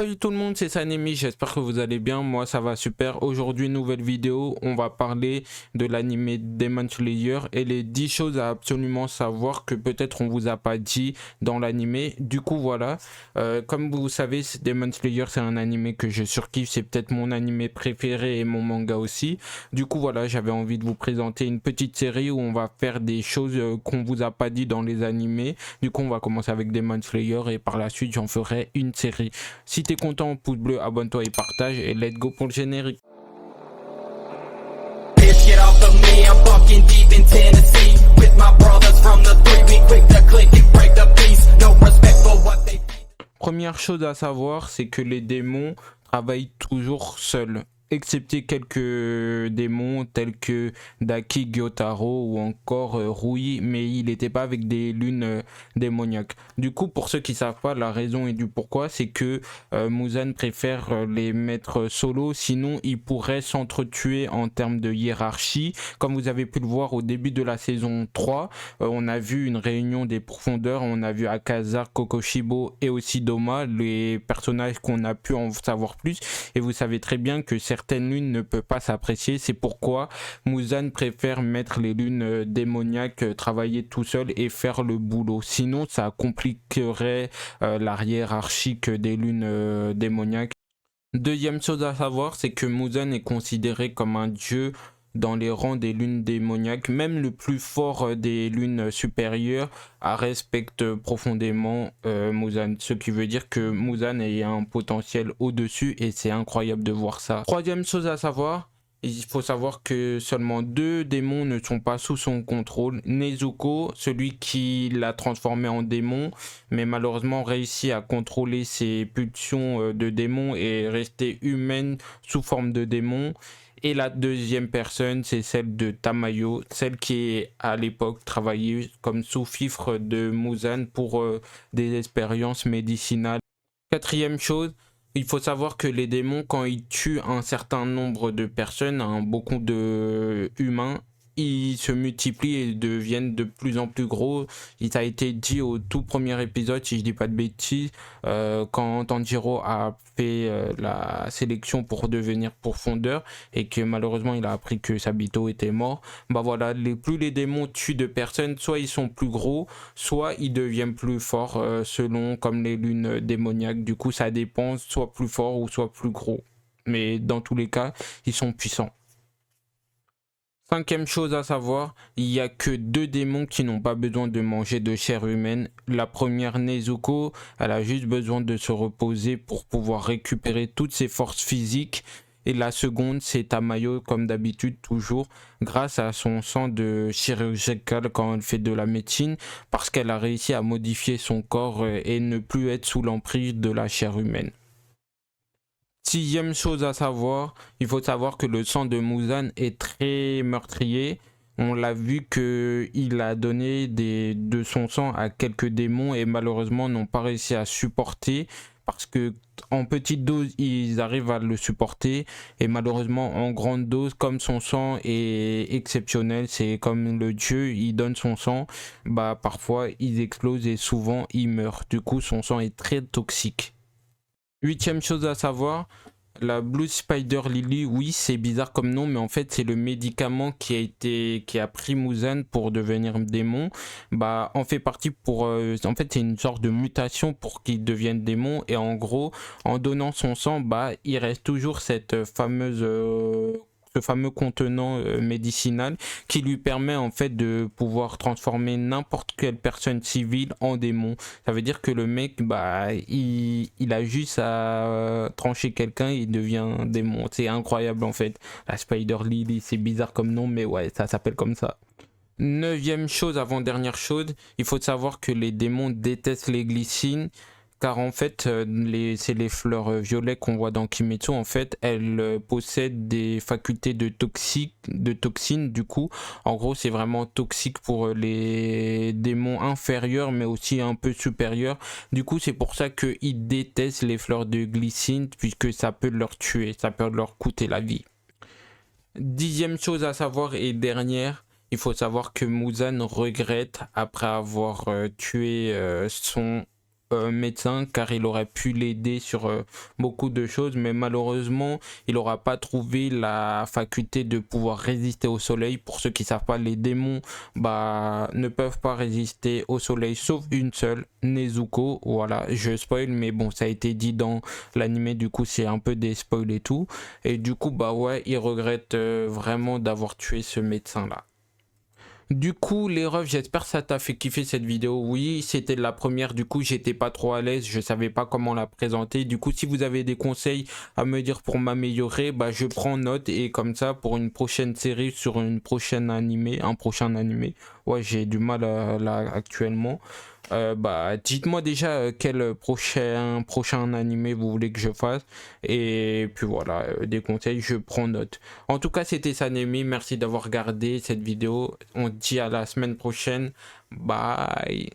Salut tout le monde, c'est Sanemi, j'espère que vous allez bien, moi ça va super. Aujourd'hui, nouvelle vidéo, on va parler de l'anime Demon Slayer et les 10 choses à absolument savoir que peut-être on vous a pas dit dans l'anime. Du coup voilà, comme vous savez, Demon Slayer c'est un anime que je surkiffe, c'est peut-être mon anime préféré et mon manga aussi. Du coup voilà, j'avais envie de vous présenter une petite série où on va faire des choses qu'on vous a pas dit dans les animés. Du coup on va commencer avec Demon Slayer et par la suite j'en ferai une série. Si t'es content, pouce bleu, abonne-toi et partage et let's go pour le générique. Première chose à savoir, c'est que les démons travaillent toujours seuls, excepté quelques démons tels que Daki Gyotaro ou encore Rui, mais il n'était pas avec des lunes démoniaques. Du coup, pour ceux qui ne savent pas, la raison et du pourquoi, c'est que Muzan préfère les mettre solo, sinon ils pourraient s'entretuer en termes de hiérarchie. Comme vous avez pu le voir au début de la saison 3, on a vu une réunion des profondeurs, on a vu Akaza, Kokoshibo et aussi Doma, les personnages qu'on a pu en savoir plus, et vous savez très bien que certaines lunes ne peuvent pas s'apprécier, c'est pourquoi Muzan préfère mettre les lunes démoniaques, travailler tout seul et faire le boulot. Sinon, ça compliquerait la hiérarchie des lunes démoniaques. Deuxième chose à savoir, c'est que Muzan est considéré comme un dieu dans les rangs des lunes démoniaques. Même le plus fort des lunes supérieures respecte profondément Muzan, ce qui veut dire que Muzan a un potentiel au-dessus et c'est incroyable de voir ça. Troisième chose à savoir, il faut savoir que seulement 2 démons ne sont pas sous son contrôle. Nezuko, celui qui l'a transformé en démon, mais malheureusement réussi à contrôler ses pulsions de démon et rester humaine sous forme de démon. Et la deuxième personne, c'est celle de Tamayo, celle qui à l'époque travaillait comme sous-fifre de Muzan pour des expériences médicinales. Quatrième chose, il faut savoir que les démons, quand ils tuent un certain nombre de personnes, beaucoup de humains, ils se multiplient et deviennent de plus en plus gros. Il a été dit au tout premier épisode, si je dis pas de bêtises, quand Tanjiro a fait la sélection pour devenir profondeur et que malheureusement il a appris que Sabito était mort. Bah voilà, plus les démons tuent de personnes, soit ils sont plus gros, soit ils deviennent plus forts selon comme les lunes démoniaques. Du coup ça dépend, soit plus fort ou soit plus gros. Mais dans tous les cas, ils sont puissants. Cinquième chose à savoir, il n'y a que 2 démons qui n'ont pas besoin de manger de chair humaine. La première, Nezuko, elle a juste besoin de se reposer pour pouvoir récupérer toutes ses forces physiques. Et la seconde, c'est Tamayo, comme d'habitude, toujours, grâce à son sang de chirurgical quand elle fait de la médecine, parce qu'elle a réussi à modifier son corps et ne plus être sous l'emprise de la chair humaine. Sixième chose à savoir, il faut savoir que le sang de Muzan est très meurtrier. On l'a vu qu'il a donné de son sang à quelques démons et malheureusement n'ont pas réussi à supporter parce que en petite dose ils arrivent à le supporter et malheureusement en grande dose, comme son sang est exceptionnel, c'est comme le dieu, il donne son sang, bah parfois ils explosent et souvent ils meurent. Du coup son sang est très toxique. Huitième chose à savoir, la Blue Spider Lily, oui c'est bizarre comme nom, mais en fait c'est le médicament qui a pris Muzan pour devenir démon. Bah en fait partie pour, en fait c'est une sorte de mutation pour qu'il devienne démon et en gros en donnant son sang, bah il reste toujours cette fameuse ce fameux contenant médicinal qui lui permet en fait de pouvoir transformer n'importe quelle personne civile en démon. Ça veut dire que le mec, bah, il a juste à trancher quelqu'un et il devient un démon. C'est incroyable en fait. La Spider Lily, c'est bizarre comme nom, mais ouais, ça s'appelle comme ça. Neuvième chose, avant-dernière chose, il faut savoir que les démons détestent les glycines. Car en fait, c'est les fleurs violets qu'on voit dans Kimetsu. En fait, elles possèdent des facultés de toxines. Du coup, en gros, c'est vraiment toxique pour les démons inférieurs, mais aussi un peu supérieurs. Du coup, c'est pour ça qu'ils détestent les fleurs de glycine, puisque ça peut leur tuer, ça peut leur coûter la vie. Dixième chose à savoir et dernière, il faut savoir que Muzan regrette après avoir tué son médecin, car il aurait pu l'aider sur beaucoup de choses, mais malheureusement il n'aura pas trouvé la faculté de pouvoir résister au soleil. Pour ceux qui ne savent pas, les démons ne peuvent pas résister au soleil, sauf une seule, Nezuko. Voilà, je spoil, mais bon, ça a été dit dans l'anime, du coup c'est un peu des spoils et tout, et du coup ouais, il regrette vraiment d'avoir tué ce médecin là. Du coup les refs, j'espère que ça t'a fait kiffer cette vidéo. Oui, c'était la première, du coup j'étais pas trop à l'aise, je savais pas comment la présenter. Du coup si vous avez des conseils à me dire pour m'améliorer, je prends note, et comme ça pour une prochaine série, sur une prochaine animé, un prochain animé, ouais j'ai du mal là actuellement. Dites-moi déjà quel prochain animé vous voulez que je fasse, et puis voilà, des conseils, je prends note. En tout cas c'était Sanemi, merci d'avoir regardé cette vidéo, on se dit à la semaine prochaine, bye.